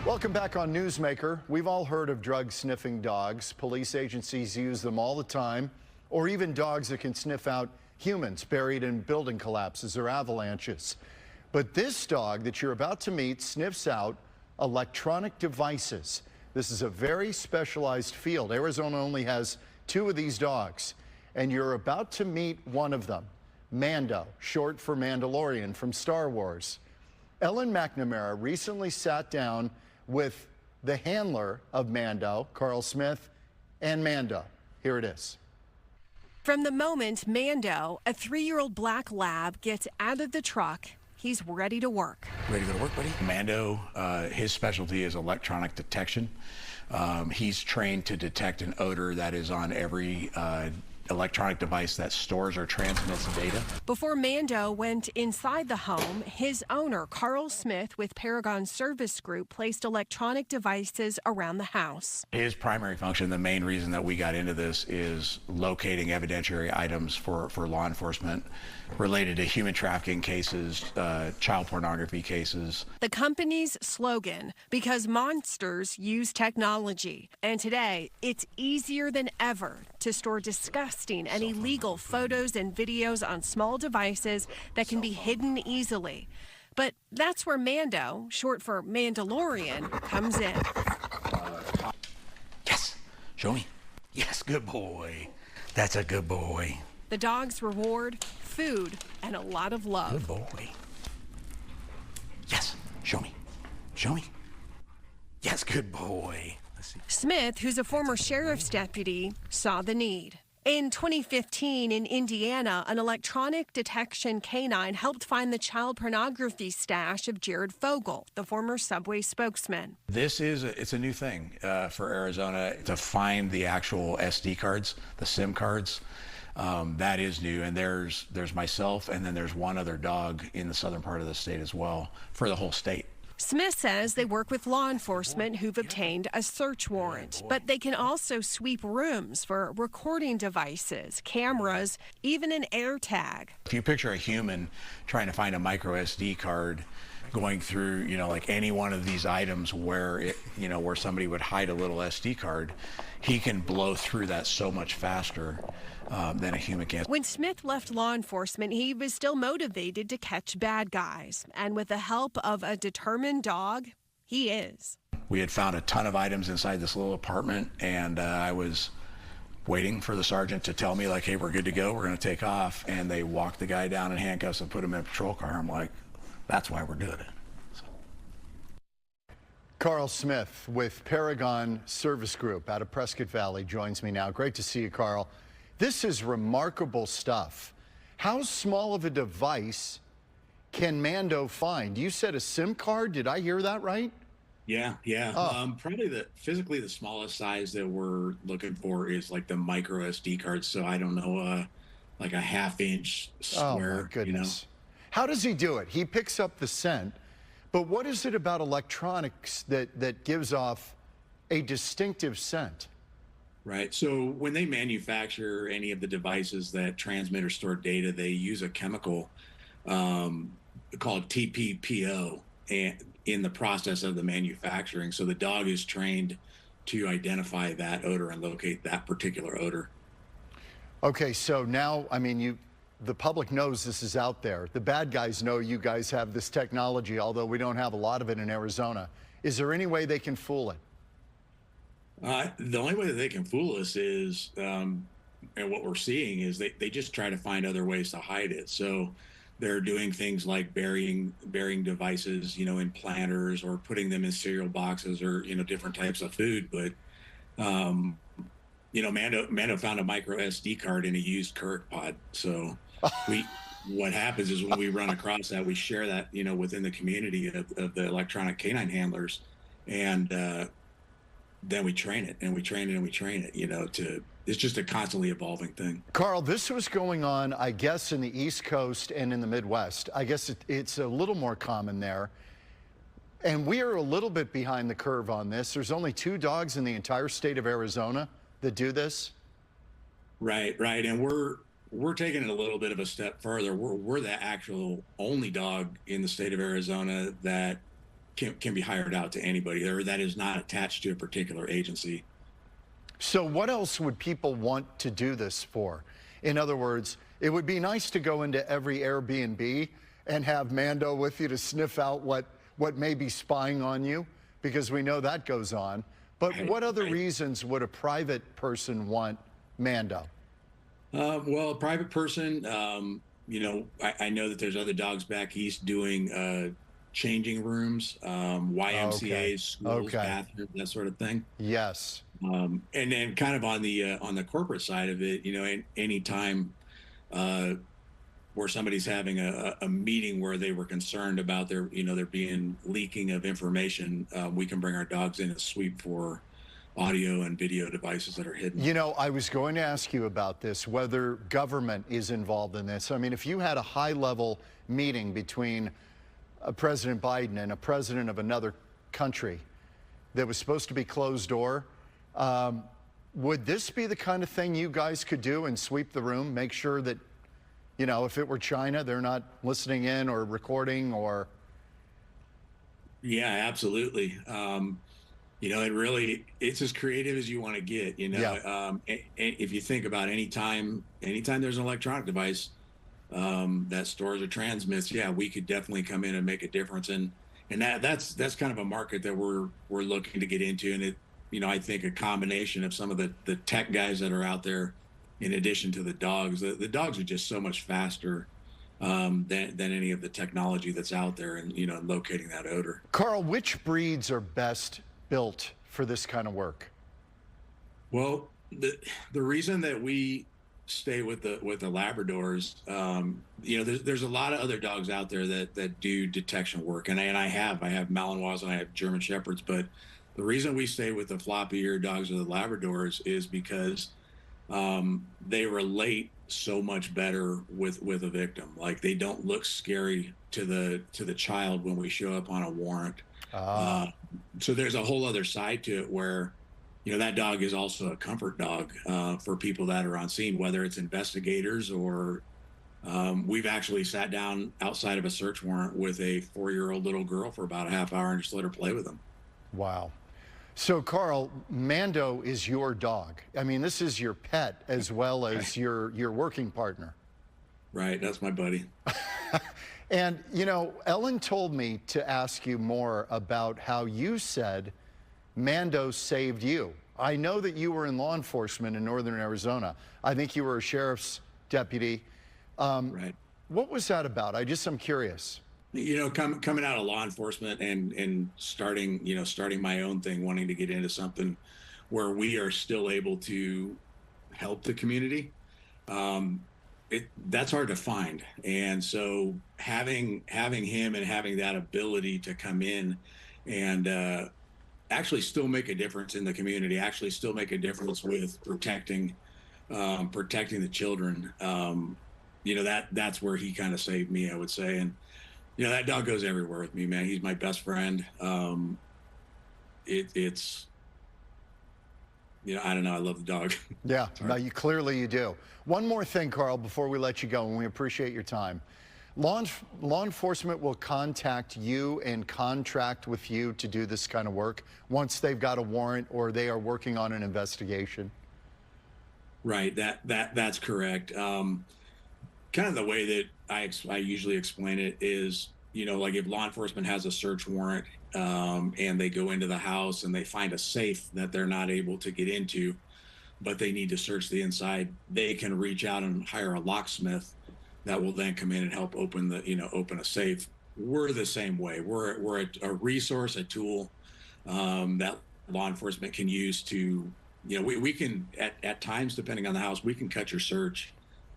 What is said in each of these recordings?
Welcome back on Newsmaker. We've all heard of drug-sniffing dogs. Police agencies use them all the time, or even dogs that can sniff out humans buried in building collapses or avalanches. But this dog that you're about to meet sniffs out electronic devices. This is a very specialized field. Arizona only has 2 of these dogs, and you're about to meet one of them, Mando, short for Mandalorian from Star Wars. Ellen McNamara recently sat down with the handler of Mando, Carl Smith, and Mando. Here it is. From the moment Mando, a 3-year-old black lab, gets out of the truck, he's ready to work. Ready to go to work, buddy? Mando, his specialty is electronic detection. He's trained to detect an odor that is on every electronic device that stores or transmits data. Before Mando went inside the home, his owner, Carl Smith, with Paragon Service Group, placed electronic devices around the house. His primary function, the main reason that we got into this, is locating evidentiary items for law enforcement related to human trafficking cases, child pornography cases. The company's slogan, because monsters use technology. And today, it's easier than ever to store disgusting and illegal photos and videos on small devices that can be hidden easily. But that's where Mando, short for Mandalorian, comes in. Yes, show me. Yes, good boy. That's a good boy. The dog's reward, food, and a lot of love. Good boy. Yes, show me. Show me. Yes, good boy. Let's see. Smith, who's a former sheriff's deputy, saw the need. In 2015 in Indiana, an electronic detection K-9 helped find the child pornography stash of Jared Fogle, the former Subway spokesman. It's a new thing for Arizona to find the actual SD cards, the SIM cards. That is new, and there's myself, and then there's one other dog in the southern part of the state as well for the whole state. Smith says they work with law enforcement who've obtained a search warrant, but they can also sweep rooms for recording devices, cameras, even an AirTag. If you picture a human trying to find a micro SD card, going through, like any one of these items where where somebody would hide a little SD card, he can blow through that so much faster than a human can. When Smith left law enforcement, he was still motivated to catch bad guys. And with the help of a determined dog, he is. We had found a ton of items inside this little apartment, and I was waiting for the sergeant to tell me, like, hey, we're good to go, we're going to take off. And they walked the guy down in handcuffs and put him in a patrol car. I'm like, that's why we're doing it. So. Carl Smith with Paragon Service Group out of Prescott Valley joins me now. Great to see you, Carl. This is remarkable stuff. How small of a device can Mando find? You said a SIM card. Did I hear that right? Yeah. Probably physically the smallest size that we're looking for is like the micro SD cards. So I don't know, like a ½ inch square. Oh my goodness. How does he do it? He picks up the scent, but what is it about electronics that gives off a distinctive scent? Right. So when they manufacture any of the devices that transmit or store data, they use a chemical called TPPO in the process of the manufacturing. So the dog is trained to identify that odor and locate that particular odor. Okay, so now, I mean, the public knows this is out there. The bad guys know you guys have this technology, although we don't have a lot of it in Arizona. Is there any way they can fool it? The only way that they can fool us is, and what we're seeing is they just try to find other ways to hide it. So they're doing things like burying devices, in planters, or putting them in cereal boxes, or different types of food. But Mando found a micro SD card in a used Keurig pod. So what happens is when we run across that, we share that within the community of the electronic canine handlers, and then we train it, and we train it, and we train it, it's just a constantly evolving thing. Carl, this was going on, I guess, in the East Coast and in the Midwest. I guess it's a little more common there. And we are a little bit behind the curve on this. There's only 2 dogs in the entire state of Arizona that do this. Right. And we're taking it a little bit of a step further. We're the actual only dog in the state of Arizona that can be hired out to anybody, or that is not attached to a particular agency. So what else would people want to do this for? In other words, it would be nice to go into every Airbnb and have Mando with you to sniff out what may be spying on you, because we know that goes on. But what other reasons would a private person want Mando? Well, a private person, you know, I know that there's other dogs back east doing changing rooms, YMCA's, schools, bathrooms, that sort of thing. Yes. And then kind of on the corporate side of it, you know, any time where somebody's having a meeting where they were concerned about there being leaking of information, we can bring our dogs in and sweep for audio and video devices that are hidden. You know, I was going to ask you about this, whether government is involved in this. I mean, if you had a high-level meeting between President Biden and a president of another country that was supposed to be closed door, would this be the kind of thing you guys could do and sweep the room, make sure that, you know, if it were China, they're not listening in or recording or... Yeah, absolutely. You know, it's as creative as you want to get, you know. Yeah. If you think about anytime there's an electronic device that stores or transmits, yeah, we could definitely come in and make a difference. And that's kind of a market that we're looking to get into. And it, you know, I think a combination of some of the tech guys that are out there, in addition to the dogs are just so much faster than any of the technology that's out there, and, you know, locating that odor. Carl, which breeds are best built for this kind of work? Well, the reason that we stay with the Labradors, you know, there's a lot of other dogs out there that do detection work, and I have Malinois and I have German Shepherds, but the reason we stay with the floppy-eared dogs or the Labradors is because they relate so much better with a victim. Like, they don't look scary to the child when we show up on a warrant. So there's a whole other side to it where, you know, that dog is also a comfort dog for people that are on scene, whether it's investigators or we've actually sat down outside of a search warrant with a 4-year-old little girl for about a half hour and just let her play with them. Wow. So, Carl, Mando is your dog. I mean, this is your pet as well as your working partner. Right, that's my buddy. And, you know, Ellen told me to ask you more about how you said Mando saved you. I know that you were in law enforcement in northern Arizona. I think you were a sheriff's deputy. Right. What was that about? I'm curious. You know, coming out of law enforcement and starting my own thing, wanting to get into something where we are still able to help the community. That's hard to find. And so having him and having that ability to come in and actually still make a difference in the community, actually still make a difference with protecting the children, you know, that's where he kind of saved me, I would say. And, you know, that dog goes everywhere with me, man. He's my best friend. It's, you know, I don't know. I love the dog. Yeah, no, clearly you do. One more thing, Carl, before we let you go, and we appreciate your time. Law enforcement will contact you and contract with you to do this kind of work once they've got a warrant or they are working on an investigation. Right. That's correct. Kind of the way that I usually explain it is, you know, like if law enforcement has a search warrant and they go into the house and they find a safe that they're not able to get into, but they need to search the inside, they can reach out and hire a locksmith that will then come in and help open a safe. We're the same way. We're a resource, a tool that law enforcement can use to, you know, we can at times, depending on the house, we can cut your search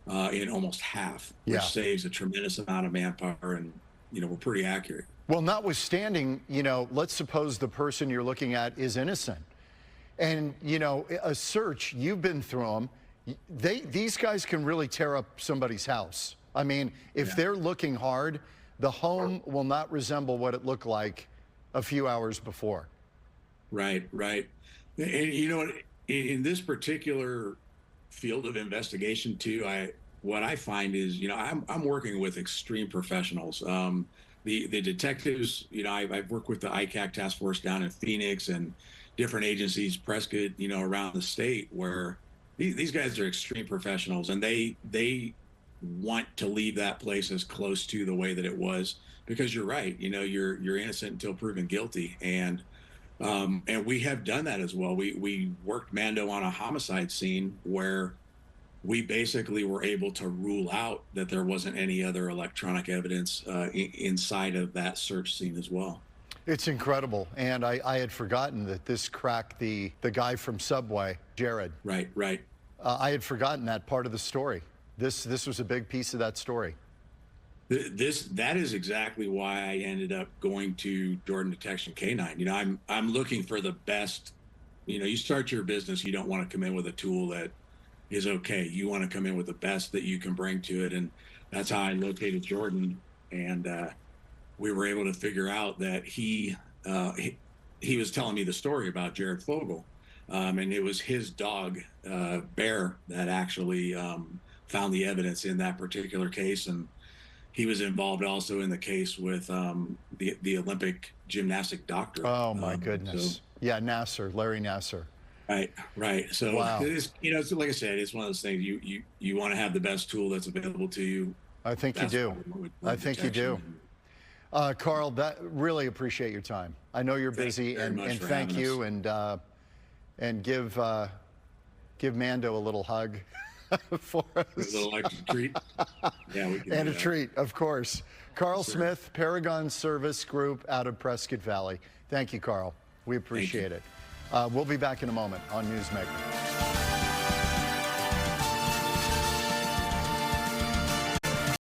in almost half, which saves a tremendous amount of manpower, and, you know, we're pretty accurate. Well, notwithstanding, you know, let's suppose the person you're looking at is innocent. And, you know, a search, you've been through them. These guys can really tear up somebody's house. I mean, if they're looking hard, the home will not resemble what it looked like a few hours before. Right. And, you know, in this particular field of investigation too, what I find is, you know, I'm working with extreme professionals. the detectives, I've worked with the ICAC task force down in Phoenix and different agencies, Prescott, around the state, where these guys are extreme professionals, and they want to leave that place as close to the way that it was, because you're right, you're innocent until proven guilty. And we have done that as well. We worked Mando on a homicide scene where we basically were able to rule out that there wasn't any other electronic evidence inside of that search scene as well. It's incredible. And I had forgotten that this cracked the guy from Subway, Jared. Right. I had forgotten that part of the story. This was a big piece of that story. That is exactly why I ended up going to Jordan Detection K-9. I'm looking for the best. You start your business, you don't want to come in with a tool that is okay. You want to come in with the best that you can bring to it, and that's how I located Jordan. And we were able to figure out that he was telling me the story about Jared Fogle, and it was his dog Bear that actually found the evidence in that particular case. And he was involved also in the case with the Olympic gymnastic doctor. Oh my goodness. Yeah, Larry Nassar. Right. So wow. It's like I said, it's one of those things. You want to have the best tool that's available to you. I think you do. I think you do. Carl, really appreciate your time. I know you're busy, and thank you, and give Mando a little hug for us. A little extra treat. Yeah, we can. And a treat, of course. Carl Smith, Paragon Service Group out of Prescott Valley. Thank you, Carl. We appreciate it. We'll be back in a moment on Newsmaker.